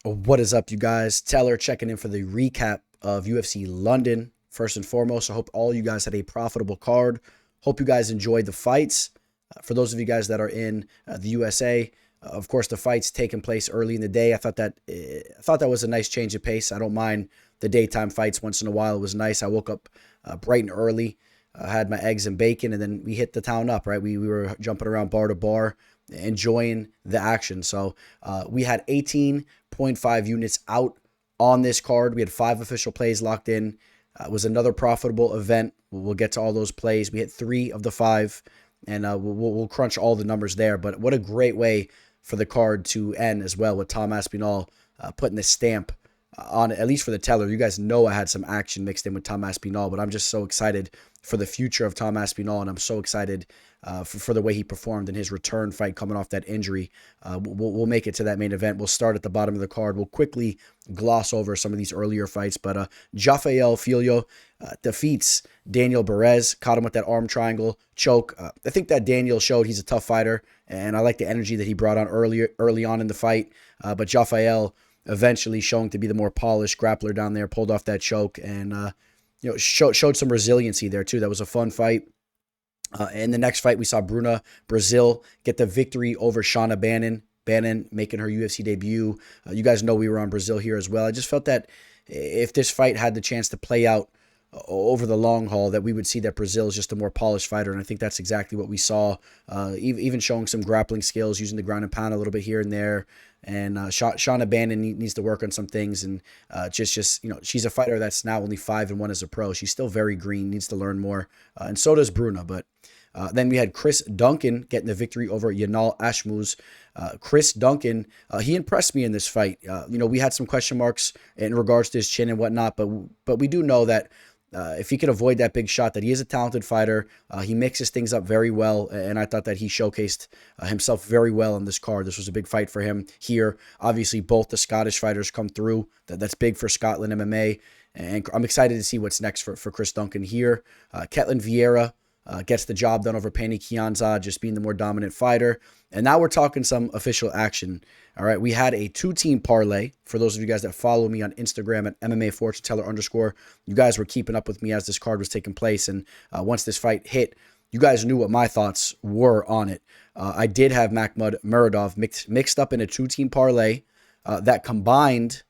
What is up, you guys? Teller checking in for the recap of UFC London. First and foremost, I hope all you guys had a profitable card. Hope you guys enjoyed the fights. For those of you guys that are in the USA, of course, the fights taking place early in the day. I thought that was a nice change of pace. I don't mind the daytime fights once in a while. It was nice. I woke up bright and early, had my eggs and bacon, and then we hit the town up. Right, we were jumping around bar to bar, enjoying the action. So we had 18.5 units out on this card. We had 5 official plays locked in. It was another profitable event. We'll get to all those plays. We hit 3 of the 5, and we'll crunch all the numbers there. But what a great way for the card to end as well, with Tom Aspinall putting the stamp on it, at least for the teller. You guys know I had some action mixed in with Tom Aspinall, but I'm just so excited for the future of Tom Aspinall, and I'm so excited for the way he performed in his return fight coming off that injury. We'll make it to that main event. We'll start at the bottom of the card. We'll quickly gloss over some of these earlier fights, but Jafael Filho defeats Daniel Perez, caught him with that arm triangle choke. I think that Daniel showed he's a tough fighter, and I like the energy that he brought on early on in the fight, but Jafael eventually showing to be the more polished grappler down there, pulled off that choke, and showed some resiliency there too. That was a fun fight. In the next fight, we saw Bruna Brazil get the victory over Shauna Bannon. Bannon making her UFC debut. You guys know we were on Brazil here as well. I just felt that if this fight had the chance to play out over the long haul, that we would see that Brazil is just a more polished fighter, and I think that's exactly what we saw. Even showing some grappling skills, using the ground and pound a little bit here and there. And Shauna Bannon needs to work on some things, and she's a fighter that's now only 5-1 as a pro. She's still very green, needs to learn more, and so does Bruna. But then we had Chris Duncan getting the victory over Yanal Ashmuz. Chris Duncan, he impressed me in this fight. We had some question marks in regards to his chin and whatnot, but we do know that if he could avoid that big shot, that he is a talented fighter. He mixes things up very well, and I thought that he showcased himself very well on this card. This was a big fight for him here. Obviously, both the Scottish fighters come through. That's big for Scotland MMA, and I'm excited to see what's next for Chris Duncan here. Ketlin Vieira gets the job done over Penny Kianzad, just being the more dominant fighter. And now we're talking some official action. All right, we had a 2-team parlay. For those of you guys that follow me on Instagram at MMA Fortune Teller _, you guys were keeping up with me as this card was taking place. And once this fight hit, you guys knew what my thoughts were on it. I did have Makhmud Muradov mixed up in a 2-team parlay that combined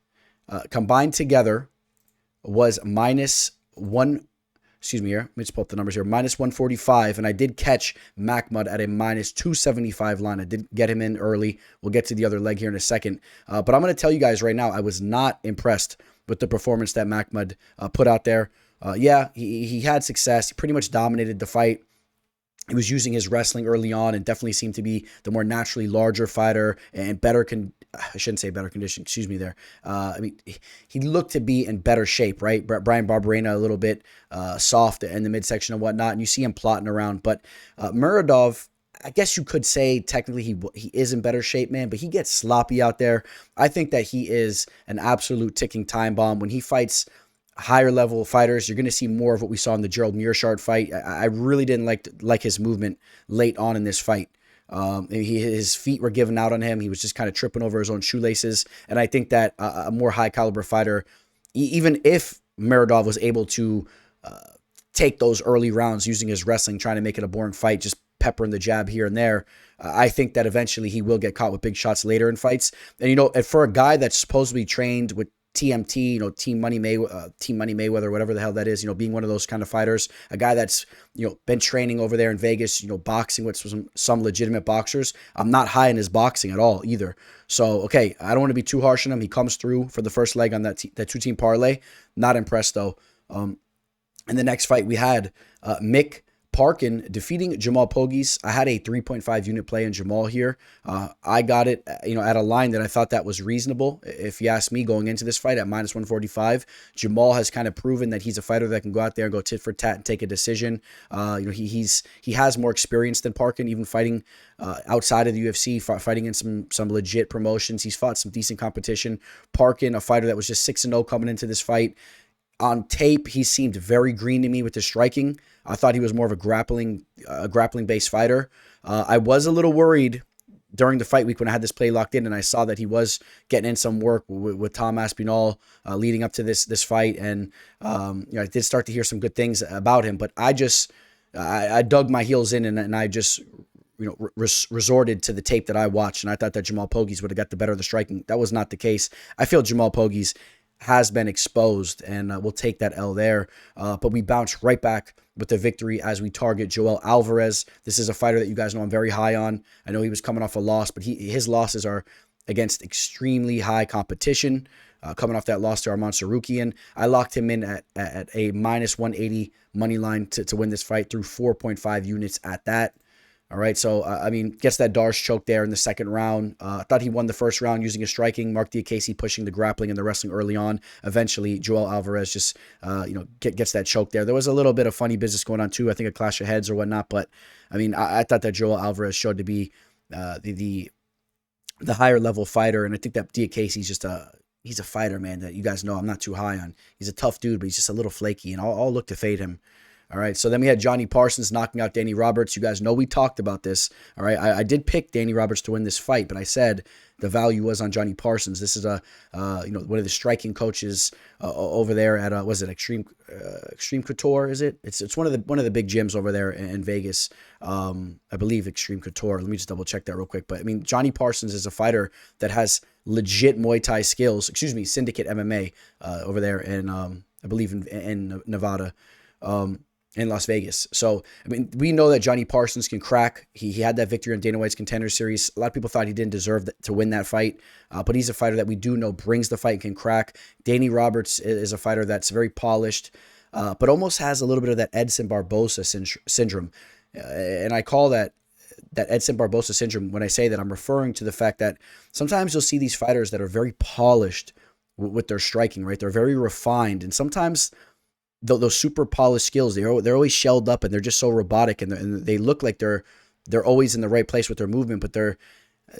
together was minus one. Excuse me here. Let me just pull up the numbers here. Minus 145, and I did catch Makhmud at a minus 275 line. I did get him in early. We'll get to the other leg here in a second. But I'm going to tell you guys right now, I was not impressed with the performance that Makhmud put out there. He had success. He pretty much dominated the fight. He was using his wrestling early on and definitely seemed to be the more naturally larger fighter and I shouldn't say better condition. Excuse me there. He looked to be in better shape, right? Brian Barberena a little bit soft in the midsection and whatnot, and you see him plotting around. But Muradov, I guess you could say technically he is in better shape, man, but he gets sloppy out there. I think that he is an absolute ticking time bomb. When he fights higher level fighters, you're going to see more of what we saw in the Gerald Meerschaert fight. I really didn't like his movement late on in this fight. His feet were giving out on him. He was just kind of tripping over his own shoelaces. And I think that a more high caliber fighter, even if Muradov was able to take those early rounds using his wrestling, trying to make it a boring fight, just peppering the jab here and there, I think that eventually he will get caught with big shots later in fights. And for a guy that's supposedly trained with TMT, Team Money Mayweather, whatever the hell that is, being one of those kind of fighters, a guy that's, been training over there in Vegas, boxing with some legitimate boxers. I'm not high in his boxing at all either. So, okay, I don't want to be too harsh on him. He comes through for the first leg on that 2-team parlay. Not impressed though. In the next fight we had Mick Parkin defeating Jamal Pogis. I had a 3.5 unit play in Jamal here. I got it, at a line that I thought that was reasonable. If you ask me, going into this fight at minus 145, Jamal has kind of proven that he's a fighter that can go out there and go tit for tat and take a decision. He has more experience than Parkin, even fighting outside of the UFC, fighting in some legit promotions. He's fought some decent competition. Parkin, a fighter that was just 6-0 coming into this fight. On tape, he seemed very green to me with his striking. I thought he was more of a grappling-based fighter. I was a little worried during the fight week when I had this play locked in and I saw that he was getting in some work with Tom Aspinall leading up to this fight, and I did start to hear some good things about him. But I dug my heels in, and I just resorted to the tape that I watched, and I thought that Jamal Pogies would have got the better of the striking. That was not the case. I feel Jamal Pogies has been exposed, and we'll take that L there. But we bounce right back with the victory as we target Joel Alvarez. This is a fighter that you guys know I'm very high on. I know he was coming off a loss, but his losses are against extremely high competition. Coming off that loss to Arman Sarukian, I locked him in at a minus 180 money line to win this fight through 4.5 units at that. All right, so, gets that Darce choke there in the second round. I thought he won the first round using his striking. Mark Diakese pushing the grappling and the wrestling early on. Eventually, Joel Alvarez just, gets that choke there. There was a little bit of funny business going on, too. I think a clash of heads or whatnot. But, I thought that Joel Alvarez showed to be the higher level fighter. And I think that Diakese's just he's a fighter, man, that you guys know I'm not too high on. He's a tough dude, but he's just a little flaky. And I'll look to fade him. All right, so then we had Johnny Parsons knocking out Danny Roberts. You guys know we talked about this. All right, I did pick Danny Roberts to win this fight, but I said the value was on Johnny Parsons. This is one of the striking coaches over there at was it Extreme Couture? Is it? It's one of the big gyms over there in Vegas. I believe Extreme Couture. Let me just double check that real quick. But Johnny Parsons is a fighter that has legit Muay Thai skills. Syndicate MMA over there in I believe in Nevada. In Las Vegas. So, we know that Johnny Parsons can crack. He had that victory in Dana White's Contender Series. A lot of people thought he didn't deserve to win that fight, but he's a fighter that we do know brings the fight and can crack. Danny Roberts is a fighter that's very polished, but almost has a little bit of that Edson Barbosa syndrome. And I call that Edson Barbosa syndrome. When I say that, I'm referring to the fact that sometimes you'll see these fighters that are very polished with their striking, right? They're very refined, and sometimes those super polished skills, they're always shelled up, and they're just so robotic, and they look like they're always in the right place with their movement, but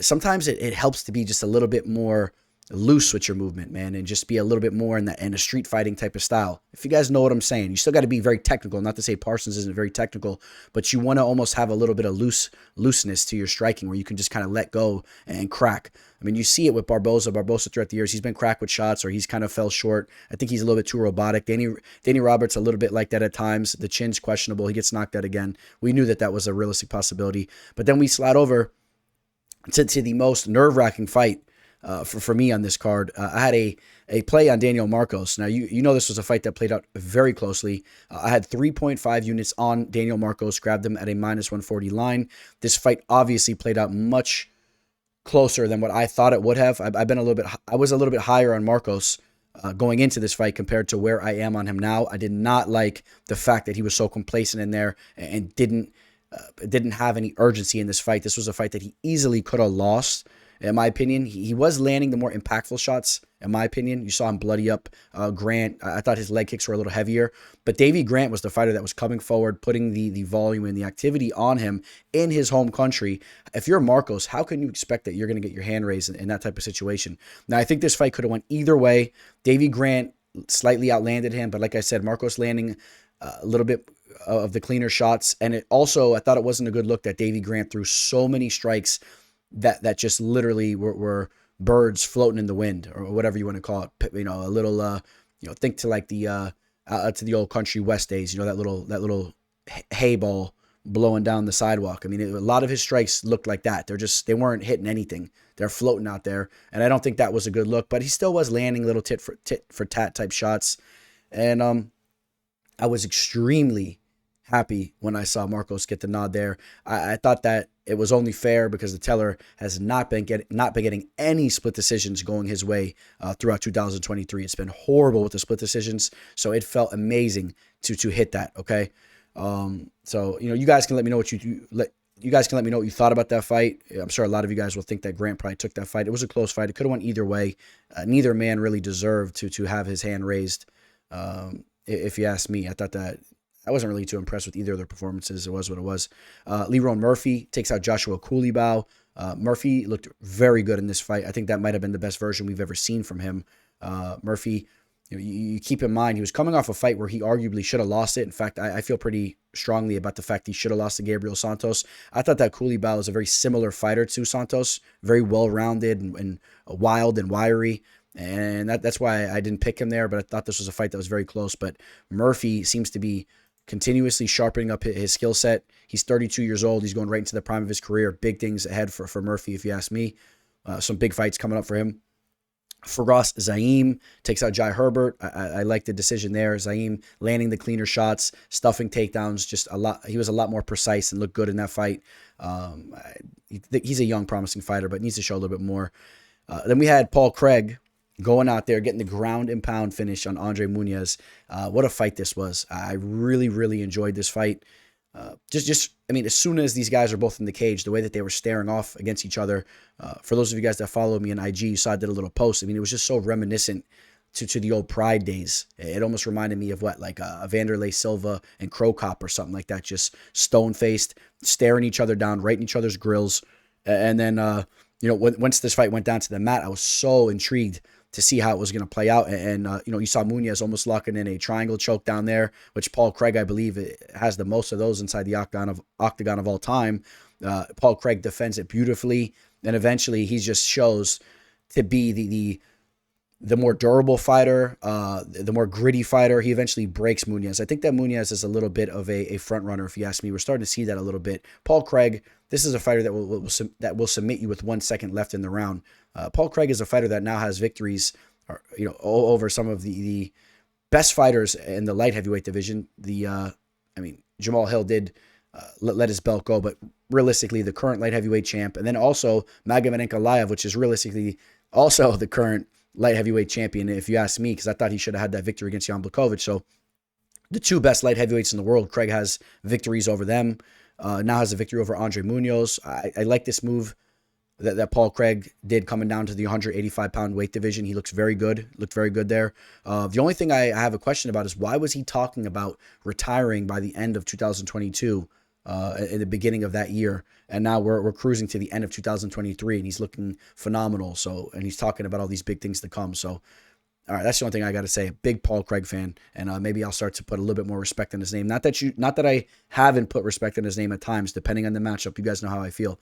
sometimes it helps to be just a little bit more loose with your movement, man, and just be a little bit more in a street fighting type of style. If you guys know what I'm saying, you still got to be very technical. Not to say Parsons isn't very technical, but you want to almost have a little bit of looseness to your striking where you can just kind of let go and crack. You see it with Barbosa. Barbosa throughout the years, he's been cracked with shots, or he's kind of fell short. I think he's a little bit too robotic. Danny Roberts a little bit like that at times. The chin's questionable. He gets knocked out again. We knew that was a realistic possibility. But then we slide over to the most nerve-wracking fight for me on this card. I had a play on Daniel Marcos. Now, you know this was a fight that played out very closely. I had 3.5 units on Daniel Marcos, grabbed him at a minus 140 line. This fight obviously played out much closer than what I thought it would have. I was a little bit higher on Marcos going into this fight compared to where I am on him now. I did not like the fact that he was so complacent in there and didn't have any urgency in this fight. This was a fight that he easily could have lost. In my opinion, he was landing the more impactful shots. In my opinion, you saw him bloody up Grant. I thought his leg kicks were a little heavier. But Davey Grant was the fighter that was coming forward, putting the volume and the activity on him in his home country. If you're Marcos, how can you expect that you're going to get your hand raised in that type of situation? Now, I think this fight could have went either way. Davey Grant slightly outlanded him, but like I said, Marcos landing a little bit of the cleaner shots. And it also, I thought it wasn't a good look that Davey Grant threw so many strikes that just literally were birds floating in the wind, or whatever you want to call it. A little, think to like the to the old country West days. That little hay ball blowing down the sidewalk. A lot of his strikes looked like that. They weren't hitting anything. They're floating out there, and I don't think that was a good look. But he still was landing little tit for tat type shots, and I was extremely happy when I saw Marcos get the nod there. I thought that it was only fair because the teller has not been getting any split decisions going his way throughout 2023. It's been horrible with the split decisions, so it felt amazing to hit that. Okay, so you guys can let me know what you guys can let me know what you thought about that fight. I'm sure a lot of you guys will think that Grant probably took that fight. It was a close fight. It could have went either way. Neither man really deserved to have his hand raised. If you ask me, I thought that. I wasn't really too impressed with either of their performances. It was what it was. Lerone Murphy takes out Joshua Coulibaugh. Murphy looked very good in this fight. I think that might have been the best version we've ever seen from him. Murphy You keep in mind he was coming off a fight where he arguably should have lost it. In fact, I feel pretty strongly about the fact he should have lost to Gabriel Santos. I thought that Koulibaly was a very similar fighter to Santos, very well-rounded and wild and wiry. And that's why I didn't pick him there, but I thought this was a fight that was very close. But Murphy seems to be continuously sharpening up his skill set. He's 32 years old. He's going right into the prime of his career. Big things ahead for Murphy, if you ask me. Some big fights coming up for him. Firas Zaim takes out Jai Herbert. I like the decision there. Zaim landing the cleaner shots, stuffing takedowns, just a lot. He was a lot more precise and looked good in that fight. He's a young, promising fighter, but needs to show a little bit more. Then we had Paul Craig going out there, getting the ground and pound finish on Andre Muniz. What a fight this was. I really, really enjoyed this fight. I mean, as soon as these guys are both in the cage, the way that they were staring off against each other, for those of you guys that follow me on IG, you saw I did a little post. I mean, it was just so reminiscent to the old Pride days. It almost reminded me of like a Vanderlei Silva and Crow Cop or something like that, just stone-faced, staring each other down, right in each other's grills. And then, once this fight went down to the mat, I was so intrigued to see how it was going to play out. And you saw Muniz almost locking in a triangle choke down there, which Paul Craig, I believe, has the most of those inside the octagon of all time. Paul Craig defends it beautifully. And eventually he just shows to be the more durable fighter, the more gritty fighter. He eventually breaks Muniz. I think that Muniz is a little bit of a front runner, if you ask me. We're starting to see that a little bit. Paul Craig, this is a fighter that will submit you with 1 second left in the round. Paul Craig is a fighter that now has victories, over some of the best fighters in the light heavyweight division. Jamal Hill did let his belt go, but realistically, the current light heavyweight champ, and then also Magomed Ankalaev, which is realistically also the current light heavyweight champion, if you ask me, because I thought he should have had that victory against Jan Blachowicz. So the two best light heavyweights in the world, Craig has victories over them. Now has a victory over Andre Munoz. I like this move that Paul Craig did coming down to the 185-pound weight division. He looks very good. Looked very good there. The only thing I have a question about is why was he talking about retiring by the end of 2022, in the beginning of that year, and now we're cruising to the end of 2023, and he's looking phenomenal. So, and he's talking about all these big things to come. So, all right, that's the only thing I got to say. A big Paul Craig fan, and maybe I'll start to put a little bit more respect in his name. Not that I haven't put respect in his name at times, depending on the matchup. You guys know how I feel.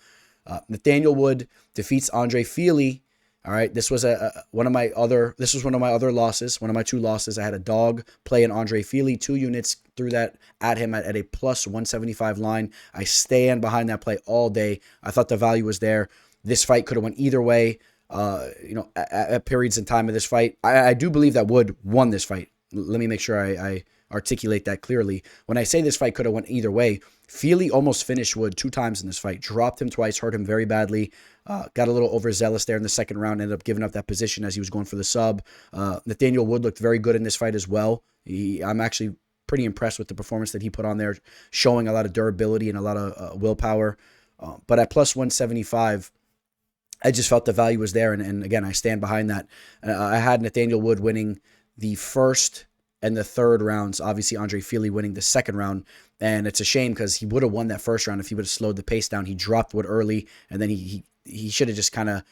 Nathaniel Wood defeats Andre Fili. All right, this was one of my other losses, one of my 2 losses. I had a dog play in Andre Fili, 2 units, threw that at him at a plus 175 line. I stand behind that play all day. I thought the value was there. This fight could have went either way. At periods in time of this fight, I do believe that Wood won this fight. Let me make sure I articulate that clearly. When I say this fight could have went either way, Fili almost finished Wood 2 times in this fight. Dropped him twice, hurt him very badly. Got a little overzealous there in the second round, ended up giving up that position as he was going for the sub. Nathaniel Wood looked very good in this fight as well. I'm actually pretty impressed with the performance that he put on there, showing a lot of durability and a lot of willpower. But at plus 175, I just felt the value was there, and again, I stand behind that. I had Nathaniel Wood winning the first and the third rounds. Obviously, Andre Fili winning the second round, and it's a shame because he would have won that first round if he would have slowed the pace down. He dropped Wood early, and then he should have just kind of,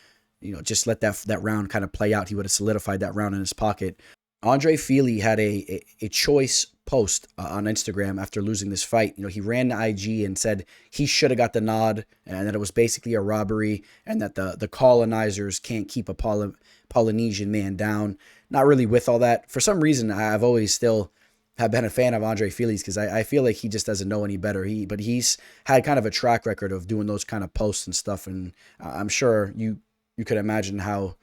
just let that round kind of play out. He would have solidified that round in his pocket. Andre Fili had a choice post on Instagram after losing this fight. He ran to IG and said he should have got the nod, and that it was basically a robbery, and that the colonizers can't keep a Polynesian man down. Not really with all that. For some reason, I've always still have been a fan of Andre Fili's because I feel like he just doesn't know any better. But he's had kind of a track record of doing those kind of posts and stuff, and I'm sure you could imagine how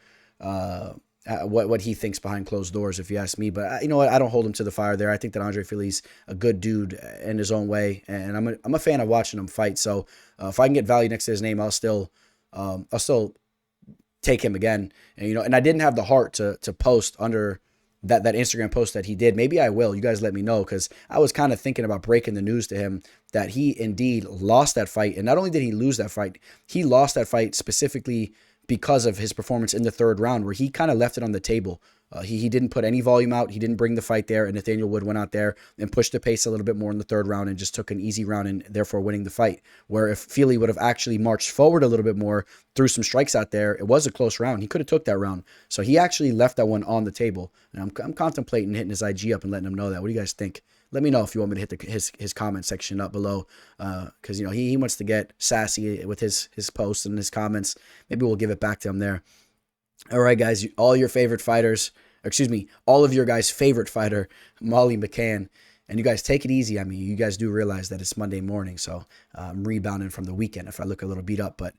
what he thinks behind closed doors, if you ask me. But you know what? I don't hold him to the fire there. I think that Andre Fili's a good dude in his own way, and I'm a fan of watching him fight. So if I can get value next to his name, I'll still take him again. And I didn't have the heart to post under that Instagram post that he did. Maybe I will. You guys let me know, because I was kind of thinking about breaking the news to him that he indeed lost that fight. And not only did he lose that fight, he lost that fight specifically because of his performance in the third round, where he kind of left it on the table. He didn't put any volume out. He didn't bring the fight there. And Nathaniel Wood went out there and pushed the pace a little bit more in the third round and just took an easy round and therefore winning the fight. Where if Feely would have actually marched forward a little bit more, threw some strikes out there, it was a close round. He could have took that round. So he actually left that one on the table. And I'm contemplating hitting his IG up and letting him know that. What do you guys think? Let me know if you want me to hit his comment section up below, because he wants to get sassy with his posts and his comments. Maybe we'll give it back to him there. All right, guys, all your favorite fighters, all of your guys' favorite fighter, Molly McCann. And you guys take it easy. I mean, you guys do realize that it's Monday morning, so I'm rebounding from the weekend if I look a little beat up. But,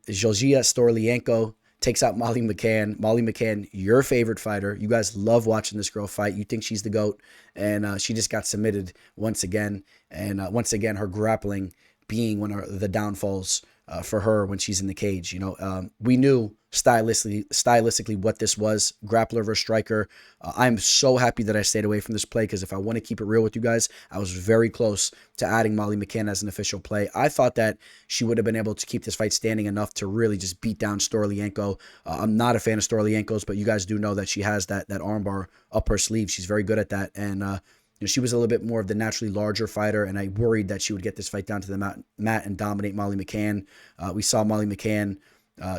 Georgia Storlienko takes out Molly McCann. Molly McCann, your favorite fighter. You guys love watching this girl fight. You think she's the GOAT, and she just got submitted once again. And once again, her grappling being one of the downfalls for her when she's in the cage. We knew stylistically what this was, grappler versus striker. I'm so happy that I stayed away from this play, because if I want to keep it real with you guys, I was very close to adding Molly McCann as an official play. I thought that she would have been able to keep this fight standing enough to really just beat down Storlienko. I'm not a fan of Storlienko's, but you guys do know that she has that armbar up her sleeve. She's very good at that, and she was a little bit more of the naturally larger fighter, and I worried that she would get this fight down to the mat and dominate Molly McCann. We saw Molly McCann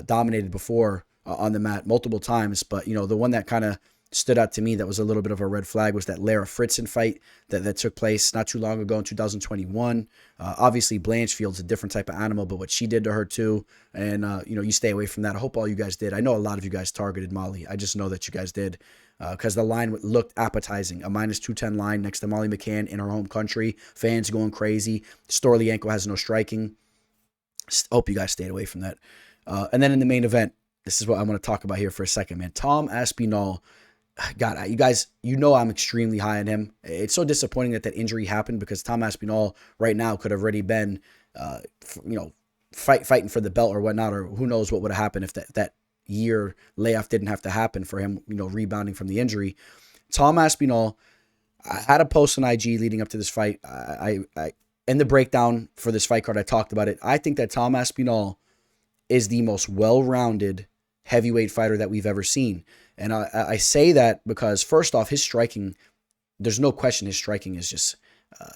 dominated before on the mat multiple times, but the one that kind of stood out to me that was a little bit of a red flag was that Lara Fritzen fight that took place not too long ago in 2021. Obviously, Blanchfield's a different type of animal, but what she did to her too, and you stay away from that. I hope all you guys did. I know a lot of you guys targeted Molly. I just know that you guys did, because the line looked appetizing. A -210 line next to Molly McCann in her home country. Fans going crazy. Storlienko has no striking. Hope you guys stayed away from that. And then in the main event, this is what I want to talk about here for a second, man. Tom Aspinall. God, you guys, I'm extremely high on him. It's so disappointing that injury happened, because Tom Aspinall right now could have already been, fighting for the belt or whatnot, or who knows what would have happened if that year layoff didn't have to happen for him, rebounding from the injury. Tom Aspinall, I had a post on IG leading up to this fight. I in the breakdown for this fight card, I talked about it. I think that Tom Aspinall is the most well-rounded heavyweight fighter that we've ever seen. And I say that because, first off, his striking, there's no question his striking is just,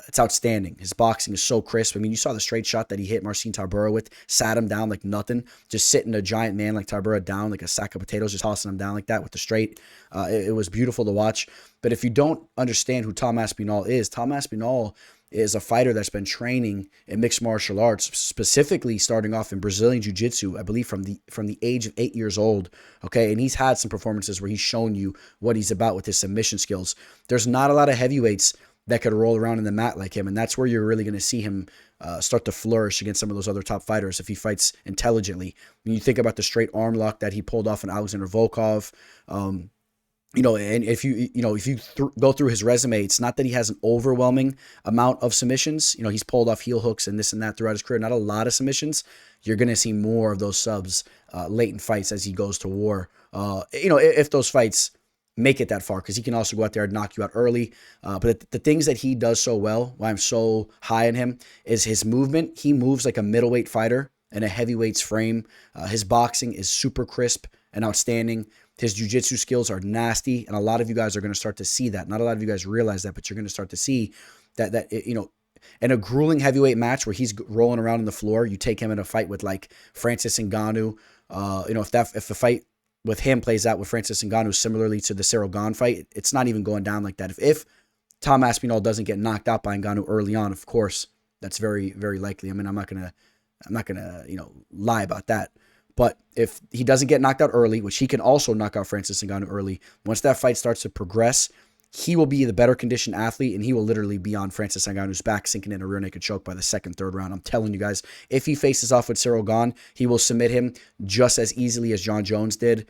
it's outstanding. His boxing is so crisp. I mean, you saw the straight shot that he hit Marcin Tybura with, sat him down like nothing, just sitting a giant man like Tybura down like a sack of potatoes, just tossing him down like that with the straight. It was beautiful to watch. But if you don't understand who Tom Aspinall is a fighter that's been training in mixed martial arts, specifically starting off in Brazilian Jiu-Jitsu, I believe from the age of 8 years old. Okay, and he's had some performances where he's shown you what he's about with his submission skills. There's not a lot of heavyweights that could roll around in the mat like him, and that's where you're really going to see him start to flourish against some of those other top fighters if he fights intelligently. When you think about the straight arm lock that he pulled off in Alexander Volkov, and if you go through his resume, it's not that he has an overwhelming amount of submissions. He's pulled off heel hooks and this and that throughout his career. Not a lot of submissions. You're going to see more of those subs late in fights as he goes to war. If those fights make it that far, because he can also go out there and knock you out early. But the things that he does so well, why I'm so high on him, is his movement. He moves like a middleweight fighter in a heavyweight's frame. His boxing is super crisp and outstanding. His jiu-jitsu skills are nasty, and a lot of you guys are going to start to see that. Not a lot of you guys realize that, but you're going to start to see that in a grueling heavyweight match where he's rolling around on the floor, you take him in a fight with like Francis Ngannou. If the fight with him plays out with Francis Ngannou similarly to the Cyril Gane fight, it's not even going down like that. If Tom Aspinall doesn't get knocked out by Ngannou early on, of course, that's very, very likely. I mean, I'm not gonna lie about that. But if he doesn't get knocked out early, which he can also knock out Francis Ngannou early, once that fight starts to progress, he will be the better conditioned athlete, and he will literally be on Francis Ngannou's back, sinking in a rear naked choke by the second, third round. I'm telling you guys, if he faces off with Cyril Gane, he will submit him just as easily as John Jones did.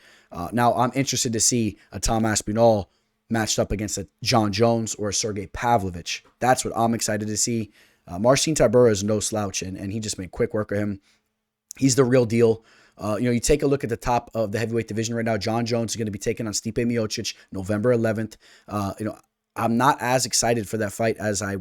Now, I'm interested to see a Tom Aspinall matched up against a John Jones or a Sergey Pavlovich. That's what I'm excited to see. Marcin Tybura is no slouch, and he just made quick work of him. He's the real deal. You take a look at the top of the heavyweight division right now. John Jones is going to be taking on Stipe Miocic November 11th. I'm not as excited for that fight as I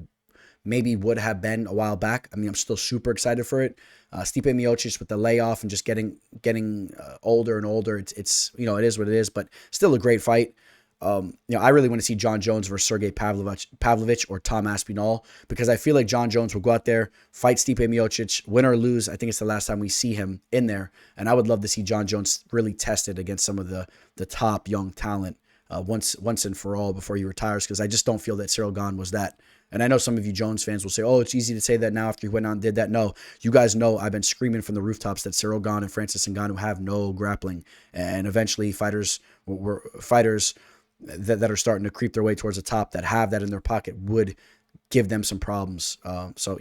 maybe would have been a while back. I mean, I'm still super excited for it. Stipe Miocic with the layoff and just getting older and older. It's you know, it is what it is, but still a great fight. You know, I really want to see John Jones versus Sergey Pavlovich or Tom Aspinall, because I feel like John Jones will go out there, fight Stipe Miocic, win or lose. I think it's the last time we see him in there, and I would love to see John Jones really tested against some of the top young talent once and for all before he retires, because I just don't feel that Cyril Gane was that. And I know some of you Jones fans will say, oh, it's easy to say that now after he went on and did that. No, you guys know I've been screaming from the rooftops that Cyril Gane and Francis Ngannou have no grappling. And eventually fighters that are starting to creep their way towards the top that have that in their pocket would give them some problems. So,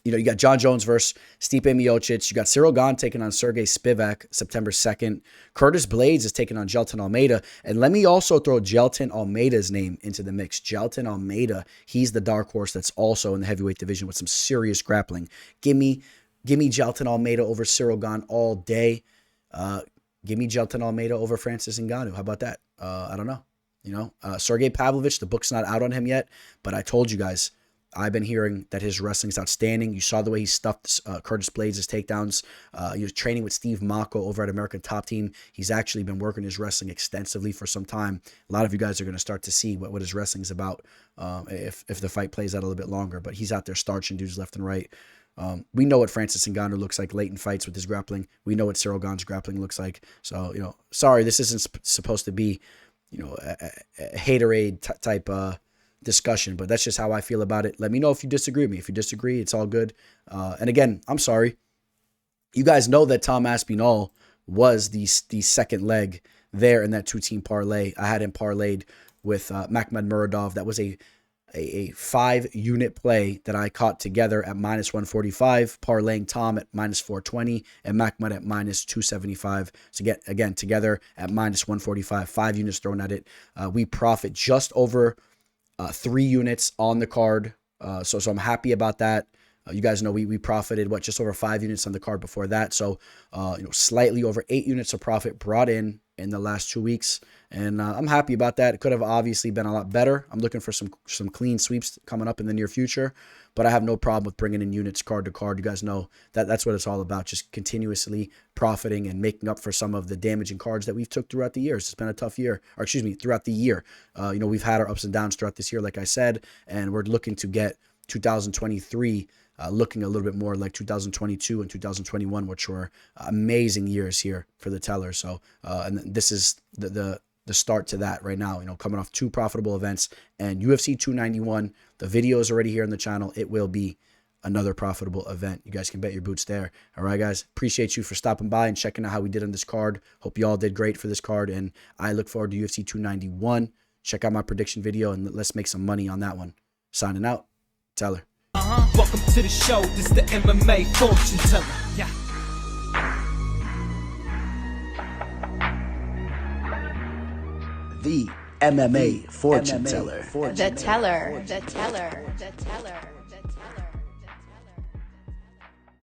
you got John Jones versus Stipe Miocic. You got Cyril Gane taking on Sergey Spivak September 2nd. Curtis Blaydes is taking on Gelton Almeida. And let me also throw Gelton Almeida's name into the mix. Gelton Almeida, he's the dark horse that's also in the heavyweight division with some serious grappling. Give me Gelton Almeida over Cyril Gane all day. Give me Gelton Almeida over Francis Ngannou. How about that? I don't know. Sergey Pavlovich, the book's not out on him yet, but I told you guys, I've been hearing that his wrestling is outstanding. You saw the way he stuffed Curtis Blaydes' takedowns. He was training with Steve Mako over at American Top Team. He's actually been working his wrestling extensively for some time. A lot of you guys are going to start to see what his wrestling is about if the fight plays out a little bit longer. But he's out there starching dudes left and right. We know what Francis Ngannou looks like late in fights with his grappling. We know what Cyril Gane's grappling looks like. So, sorry, this isn't supposed to be, a haterade type discussion, but that's just how I feel about it. Let me know if you disagree with me. If you disagree, it's all good. And again, I'm sorry. You guys know that Tom Aspinall was the second leg there in that 2-team parlay. I had him parlayed with Makhmud Muradov. That was a 5-unit play that I caught together at -145, parlaying Tom at -420 and Makhmud at -275. So again, together at -145, 5 units thrown at it. We profit just over 3 units on the card. So I'm happy about that. You guys know we profited, just over 5 units on the card before that. So, slightly over 8 units of profit brought in the last 2 weeks. And I'm happy about that. It could have obviously been a lot better. I'm looking for some clean sweeps coming up in the near future, but I have no problem with bringing in units card to card. You guys know that's what it's all about, just continuously profiting and making up for some of the damaging cards that we've took throughout the years. It's been a tough year, throughout the year. We've had our ups and downs throughout this year, like I said, and we're looking to get 2023 looking a little bit more like 2022 and 2021, which were amazing years here for the Teller. So, and this is the start to that right now, coming off 2 profitable events and UFC 291. The video is already here on the channel. It will be another profitable event. You guys can bet your boots there. All right, guys. Appreciate you for stopping by and checking out how we did on this card. Hope you all did great for this card, and I look forward to UFC 291. Check out my prediction video, and let's make some money on that one. Signing out, Teller. Welcome to the show. This is the MMA fortune teller. Yeah. The MMA fortune teller. The teller.